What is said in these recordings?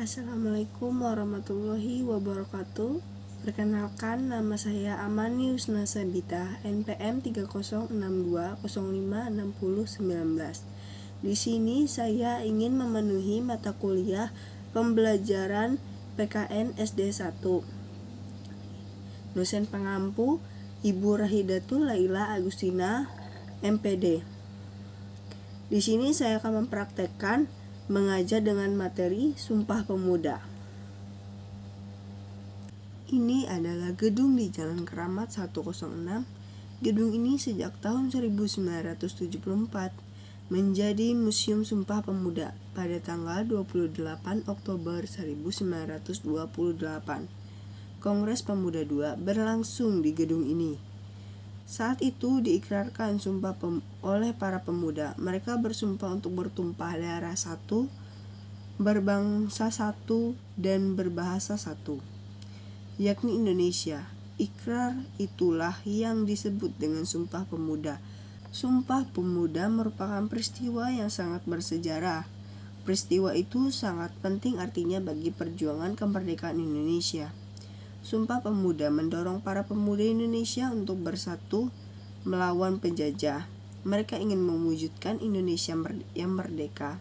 Assalamualaikum warahmatullahi wabarakatuh. Perkenalkan, nama saya Amani Husna Sabita, NPM 3062056019. Di sini saya ingin memenuhi mata kuliah pembelajaran PKN SD 1. Dosen pengampu Ibu Rahidatul Laila Agustina, MPD. Di sini saya akan mempraktekkan mengajar dengan materi Sumpah Pemuda. Ini adalah gedung di Jalan Keramat 106. Gedung ini sejak tahun 1974 menjadi Museum Sumpah Pemuda pada tanggal 28 Oktober 1928. Kongres Pemuda II berlangsung di gedung ini. Saat itu diikrarkan sumpah oleh para pemuda. Mereka bersumpah untuk bertumpah darah satu, berbangsa satu, dan berbahasa satu, yakni Indonesia. Ikrar itulah yang disebut dengan Sumpah Pemuda. Sumpah Pemuda merupakan peristiwa yang sangat bersejarah. Peristiwa itu sangat penting artinya bagi perjuangan kemerdekaan Indonesia. Sumpah Pemuda mendorong para pemuda Indonesia untuk bersatu melawan penjajah. Mereka ingin mewujudkan Indonesia yang merdeka.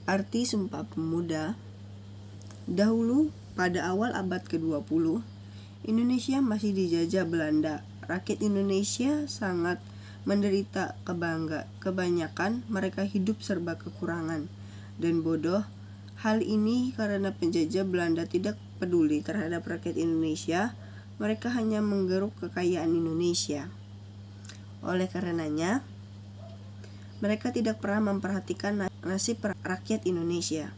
Arti Sumpah Pemuda. Dahulu, pada awal abad ke-20, Indonesia masih dijajah Belanda. Rakyat Indonesia sangat menderita kebanyakan mereka hidup serba kekurangan dan bodoh. Hal ini karena penjajah Belanda tidak peduli terhadap rakyat Indonesia, mereka hanya menggeruk kekayaan Indonesia. Oleh karenanya, mereka tidak pernah memperhatikan nasib rakyat Indonesia.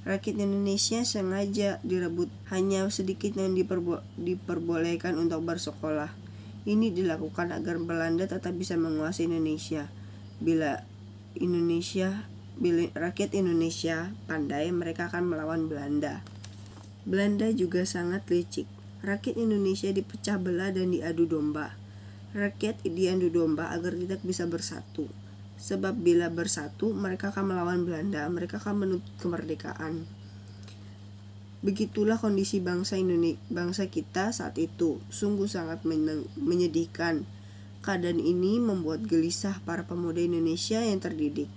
Rakyat Indonesia sengaja direbut, hanya sedikit yang diperbolehkan untuk bersekolah. Ini dilakukan agar Belanda tetap bisa menguasai Indonesia. Bila rakyat Indonesia pandai, mereka akan melawan Belanda. Belanda juga sangat licik. Rakyat Indonesia dipecah belah dan diadu domba. Rakyat diadu domba agar tidak bisa bersatu. Sebab bila bersatu, mereka akan melawan Belanda, mereka akan menuntut kemerdekaan. Begitulah kondisi bangsa kita saat itu. Sungguh sangat menyedihkan. Keadaan ini membuat gelisah para pemuda Indonesia yang terdidik.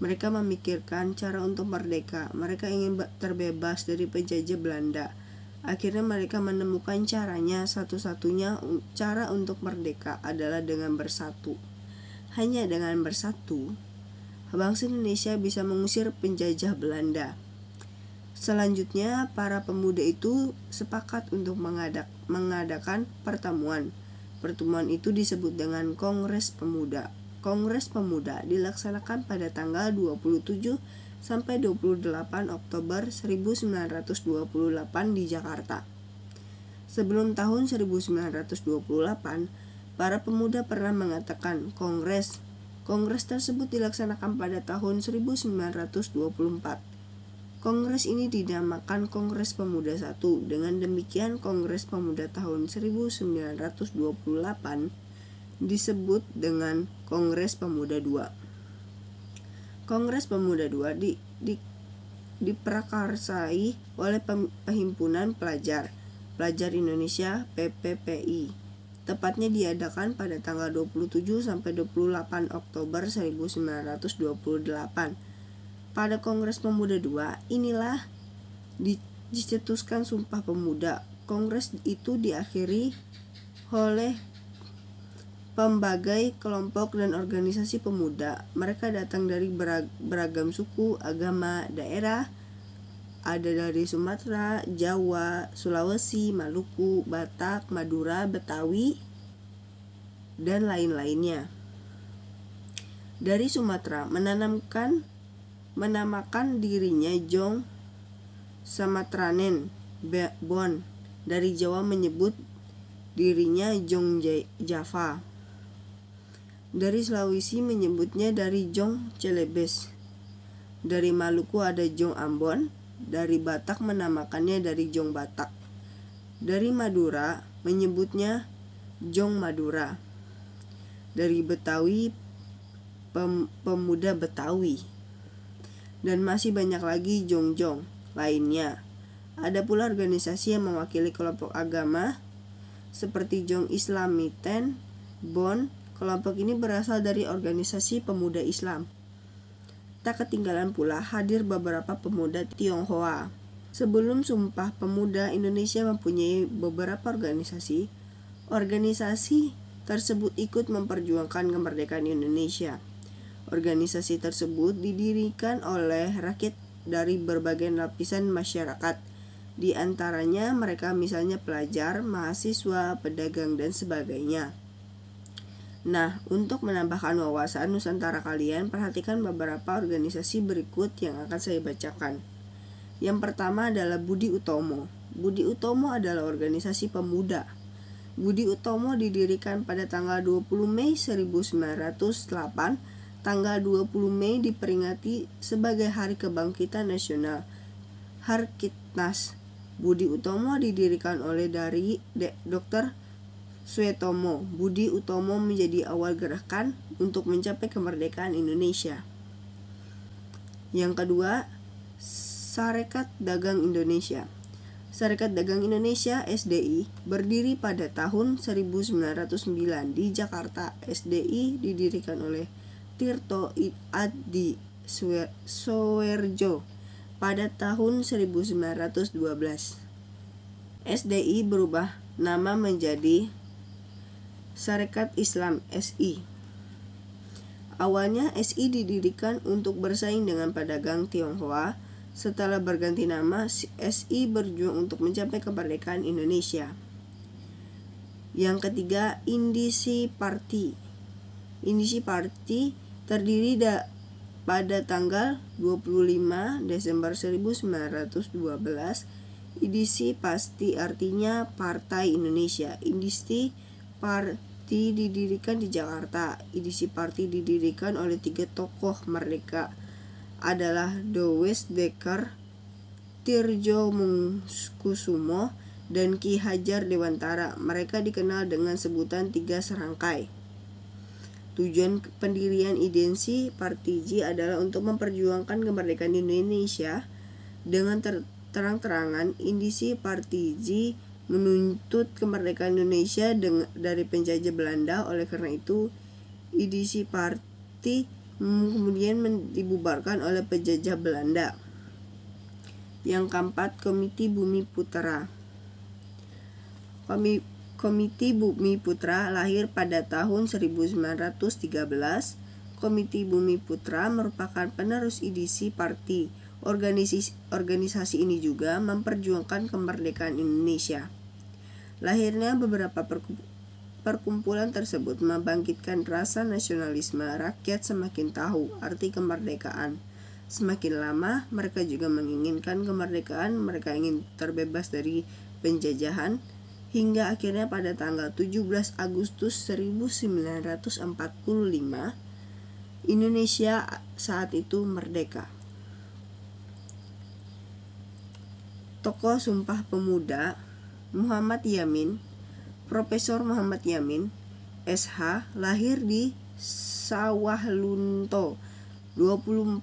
Mereka memikirkan cara untuk merdeka. Mereka ingin terbebas dari penjajah Belanda. Akhirnya mereka menemukan caranya. Satu-satunya cara untuk merdeka adalah dengan bersatu. Hanya dengan bersatu, bangsa Indonesia bisa mengusir penjajah Belanda. Selanjutnya, para pemuda itu sepakat untuk mengadakan pertemuan. Pertemuan itu disebut dengan Kongres Pemuda. Kongres Pemuda dilaksanakan pada tanggal 27 sampai 28 Oktober 1928 di Jakarta. Sebelum tahun 1928, para pemuda pernah mengatakan kongres. Kongres tersebut dilaksanakan pada tahun 1924. Kongres ini dinamakan Kongres Pemuda I. Dengan demikian, Kongres Pemuda tahun 1928 disebut dengan Kongres Pemuda II. Kongres Pemuda II diprakarsai oleh Perhimpunan Pelajar Indonesia (PPPI). Tepatnya diadakan pada tanggal 27 sampai 28 Oktober 1928. Pada Kongres Pemuda II inilah dicetuskan Sumpah Pemuda. Kongres itu diakhiri oleh pembagai kelompok dan organisasi pemuda. Mereka datang dari beragam suku, agama, daerah. Ada dari Sumatera, Jawa, Sulawesi, Maluku, Batak, Madura, Betawi, dan lain-lainnya. Dari Sumatera menamakan dirinya Jong Samatranen Bon. Dari Jawa menyebut dirinya Jong Java. Dari Sulawesi menyebutnya dari Jong Celebes. Dari Maluku ada Jong Ambon. Dari Batak menamakannya dari Jong Batak. Dari Madura menyebutnya Jong Madura. Dari Betawi pemuda Betawi. dan masih banyak lagi jongjong lainnya. Ada pula organisasi yang mewakili kelompok agama seperti Jong Islamiten Bon. Kelompok ini berasal dari organisasi pemuda Islam. Tak ketinggalan pula hadir beberapa pemuda Tionghoa. Sebelum Sumpah Pemuda, Indonesia mempunyai beberapa organisasi. Organisasi tersebut ikut memperjuangkan kemerdekaan Indonesia. Organisasi tersebut didirikan oleh rakyat dari berbagai lapisan masyarakat. Di antaranya mereka misalnya pelajar, mahasiswa, pedagang, dan sebagainya. Nah, untuk menambahkan wawasan Nusantara kalian, perhatikan beberapa organisasi berikut yang akan saya bacakan. Yang pertama adalah Budi Utomo. Budi Utomo adalah organisasi pemuda. Budi Utomo didirikan pada tanggal 20 Mei 1908. Tanggal 20 Mei diperingati sebagai Hari Kebangkitan Nasional, Harkitnas. Budi Utomo didirikan oleh Dr. Suetomo. Budi Utomo menjadi awal gerakan untuk mencapai kemerdekaan Indonesia. Yang kedua, Sarekat Dagang Indonesia. Sarekat Dagang Indonesia (SDI) berdiri pada tahun 1909 di Jakarta. SDI didirikan oleh Tirto Adi Soerjo pada tahun 1912. SDI berubah nama menjadi Sarekat Islam (SI). Awalnya SI didirikan untuk bersaing dengan pedagang Tionghoa. Setelah berganti nama, SI berjuang untuk mencapai kemerdekaan Indonesia. Yang ketiga, Indisi Party. Indisi Party terdiri pada tanggal 25 Desember 1912. Indisi pasti artinya Partai Indonesia. Indisi Party didirikan di Jakarta. Indisi Party didirikan oleh 3 tokoh merdeka adalah Dowes Dekker, Tirjomungkusumo, dan Ki Hajar Dewantara. Mereka dikenal dengan sebutan 3 serangkai. Tujuan pendirian Indisi Party adalah untuk memperjuangkan kemerdekaan Indonesia. Dengan terang-terangan, Indisi Party menuntut kemerdekaan Indonesia dari penjajah Belanda. Oleh karena itu, Indisi Party kemudian dibubarkan oleh penjajah Belanda. Yang keempat, Komite Bumi Putra. Komite Bumi Putra lahir pada tahun 1913. Komite Bumi Putra merupakan penerus Indisi Party. Organisasi ini juga memperjuangkan kemerdekaan Indonesia. Lahirnya beberapa perkumpulan tersebut membangkitkan rasa nasionalisme. Rakyat semakin tahu arti kemerdekaan. Semakin lama mereka juga menginginkan kemerdekaan. Mereka ingin terbebas dari penjajahan. Hingga akhirnya pada tanggal 17 Agustus 1945 Indonesia saat itu merdeka. Tokoh Sumpah Pemuda Muhammad Yamin. Profesor Muhammad Yamin, SH, lahir di Sawalunto 24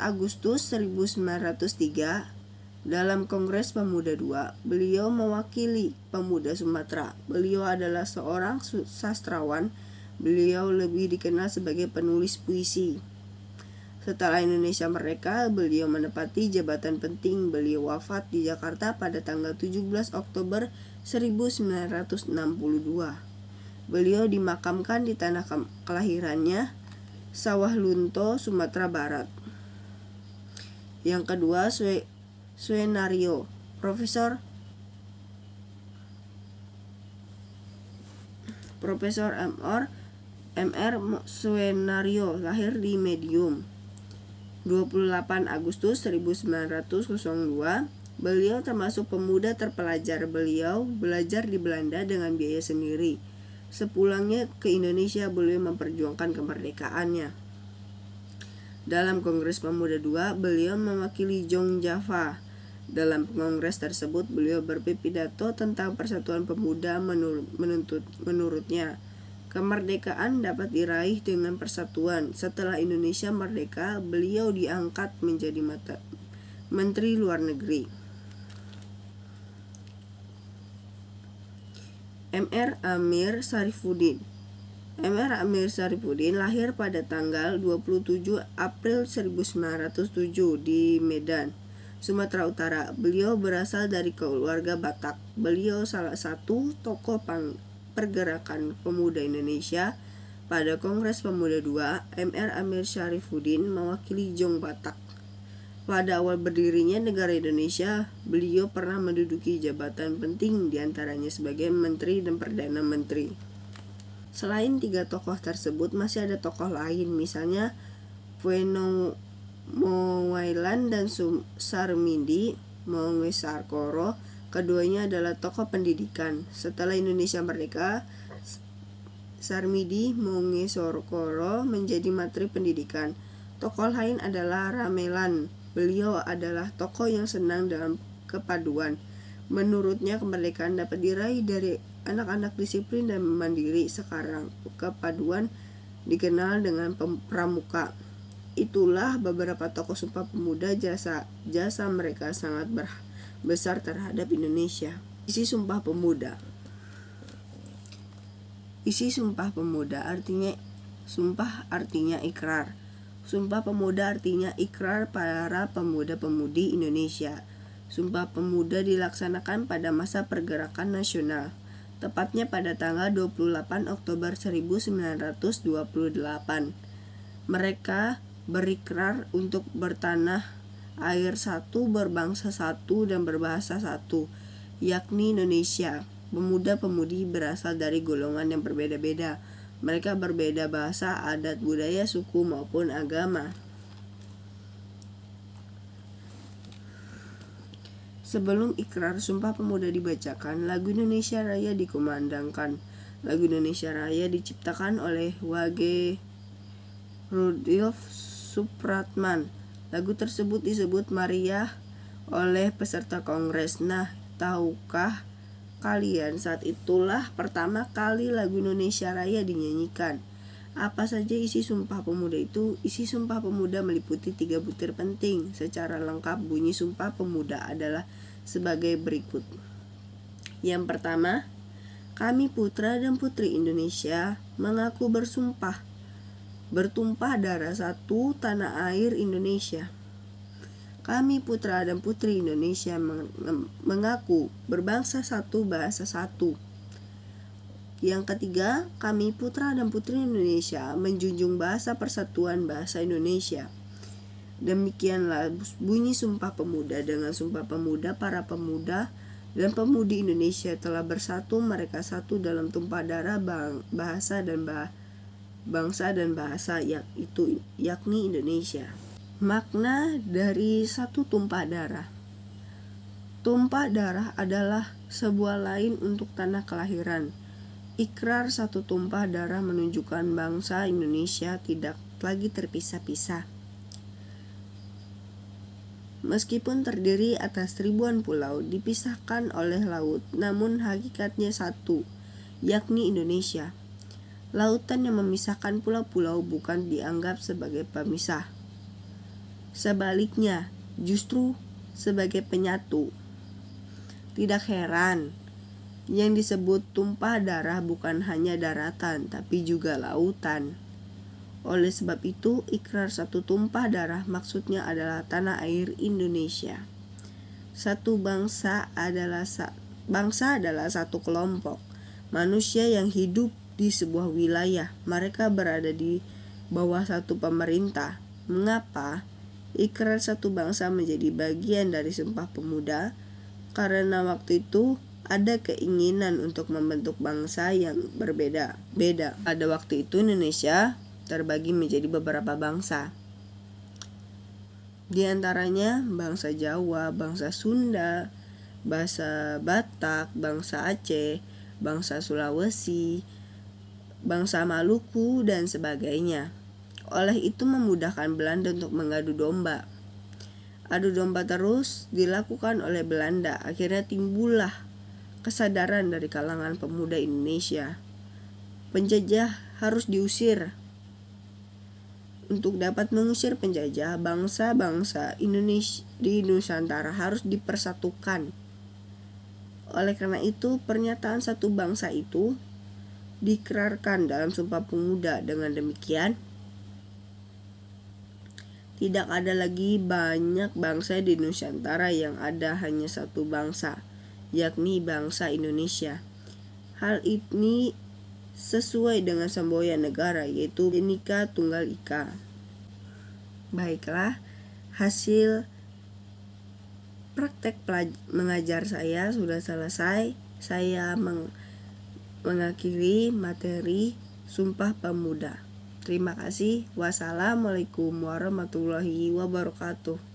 Agustus 1903. Dalam Kongres Pemuda II, beliau mewakili pemuda Sumatera. Beliau adalah seorang sastrawan. Beliau lebih dikenal sebagai penulis puisi. Setelah Indonesia merdeka, beliau menepati jabatan penting. Beliau wafat di Jakarta pada tanggal 17 Oktober 1962. Beliau dimakamkan di tanah kelahirannya, Sawalunto, Sumatera Barat. Yang kedua, Suenario. Profesor MR Suenario lahir di Medium 28 Agustus 1902. Beliau termasuk pemuda terpelajar. Beliau belajar di Belanda dengan biaya sendiri. Sepulangnya ke Indonesia, beliau memperjuangkan kemerdekaannya. Dalam Kongres Pemuda II, beliau mewakili Jong Java. Dalam kongres tersebut, beliau berpidato tentang persatuan pemuda. Menurutnya, Kemerdekaan dapat diraih dengan persatuan. Setelah Indonesia merdeka, beliau diangkat menjadi Menteri Luar Negeri. M.R. Amir Syarifuddin. M.R. Amir Syarifuddin lahir pada tanggal 27 April 1907 di Medan, Sumatera Utara. Beliau berasal dari keluarga Batak. Beliau salah satu tokoh pergerakan pemuda Indonesia. Pada Kongres Pemuda II, M.R. Amir Syarifuddin mewakili Jong Batak. Pada awal berdirinya negara Indonesia, beliau pernah menduduki jabatan penting diantaranya sebagai Menteri dan Perdana Menteri. Selain tiga tokoh tersebut, masih ada tokoh lain, misalnya Pweno Mowailan dan Sarmidi Mongesarkoro. Keduanya adalah tokoh pendidikan. Setelah Indonesia merdeka, Sarmidi Mongesarkoro menjadi Menteri Pendidikan. Tokoh lain adalah Ramelan. Beliau adalah tokoh yang senang dalam kepaduan. Menurutnya kemerdekaan dapat diraih dari anak-anak disiplin dan mandiri. Sekarang kepaduan dikenal dengan pramuka. Itulah beberapa tokoh Sumpah Pemuda. Jasa mereka sangat besar terhadap Indonesia. Isi Sumpah Pemuda. Isi Sumpah Pemuda artinya ikrar. Sumpah Pemuda artinya ikrar para pemuda-pemudi Indonesia. Sumpah Pemuda dilaksanakan pada masa pergerakan nasional, tepatnya pada tanggal 28 Oktober 1928. Mereka berikrar untuk bertanah air satu, berbangsa satu, dan berbahasa satu, yakni Indonesia. Pemuda-pemudi berasal dari golongan yang berbeda-beda. Mereka berbeda bahasa, adat, budaya, suku, maupun agama. Sebelum ikrar Sumpah Pemuda dibacakan, lagu Indonesia Raya dikumandangkan. Lagu Indonesia Raya diciptakan oleh Wage Rudolf Supratman. Lagu tersebut disebut Mariah oleh peserta kongres. Nah, tahukah kalian saat itulah pertama kali lagu Indonesia Raya dinyanyikan? Apa saja isi Sumpah Pemuda itu? Isi Sumpah Pemuda meliputi 3 butir penting. Secara lengkap bunyi Sumpah Pemuda adalah sebagai berikut. Yang pertama, kami putra dan putri Indonesia mengaku bersumpah bertumpah darah satu tanah air Indonesia. Kami putra dan putri Indonesia mengaku berbangsa satu, bahasa satu. Yang ketiga, kami putra dan putri Indonesia menjunjung bahasa persatuan bahasa Indonesia. Demikianlah bunyi Sumpah Pemuda. Dengan Sumpah Pemuda, para pemuda dan pemudi Indonesia telah bersatu. Mereka satu dalam tumpah darah, bahasa dan bangsa dan bahasa, yakni Indonesia. Makna dari satu tumpah darah. Tumpah darah adalah sebuah lain untuk tanah kelahiran. Ikrar satu tumpah darah menunjukkan bangsa Indonesia tidak lagi terpisah-pisah. Meskipun terdiri atas ribuan pulau dipisahkan oleh laut, namun hakikatnya satu, yakni Indonesia. Lautan yang memisahkan pulau-pulau bukan dianggap sebagai pemisah. Sebaliknya, justru sebagai penyatu. Tidak heran, yang disebut tumpah darah bukan hanya daratan, tapi juga lautan. Oleh sebab itu, ikrar satu tumpah darah maksudnya adalah tanah air Indonesia. Satu bangsa adalah satu kelompok manusia yang hidup di sebuah wilayah. Mereka berada di bawah satu pemerintah. Mengapa ikrar satu bangsa menjadi bagian dari Sumpah Pemuda? Karena waktu itu ada keinginan untuk membentuk bangsa yang berbeda-beda. Pada waktu itu Indonesia terbagi menjadi beberapa bangsa. Di antaranya bangsa Jawa, bangsa Sunda, bangsa Batak, bangsa Aceh, bangsa Sulawesi, bangsa Maluku, dan sebagainya. Oleh itu memudahkan Belanda untuk mengadu domba. Adu domba terus dilakukan oleh Belanda. Akhirnya timbullah kesadaran dari kalangan pemuda Indonesia penjajah harus diusir. Untuk dapat mengusir penjajah, bangsa-bangsa Indonesia di Nusantara harus dipersatukan. Oleh karena itu, pernyataan satu bangsa itu diikrarkan dalam Sumpah Pemuda. Dengan demikian, tidak ada lagi banyak bangsa di Nusantara, yang ada hanya satu bangsa, yakni bangsa Indonesia. Hal ini sesuai dengan semboyan negara, yaitu Bhinneka Tunggal Ika. Baiklah, hasil praktek mengajar saya sudah selesai. Saya mengakhiri materi Sumpah Pemuda. Terima kasih. Wassalamualaikum warahmatullahi wabarakatuh.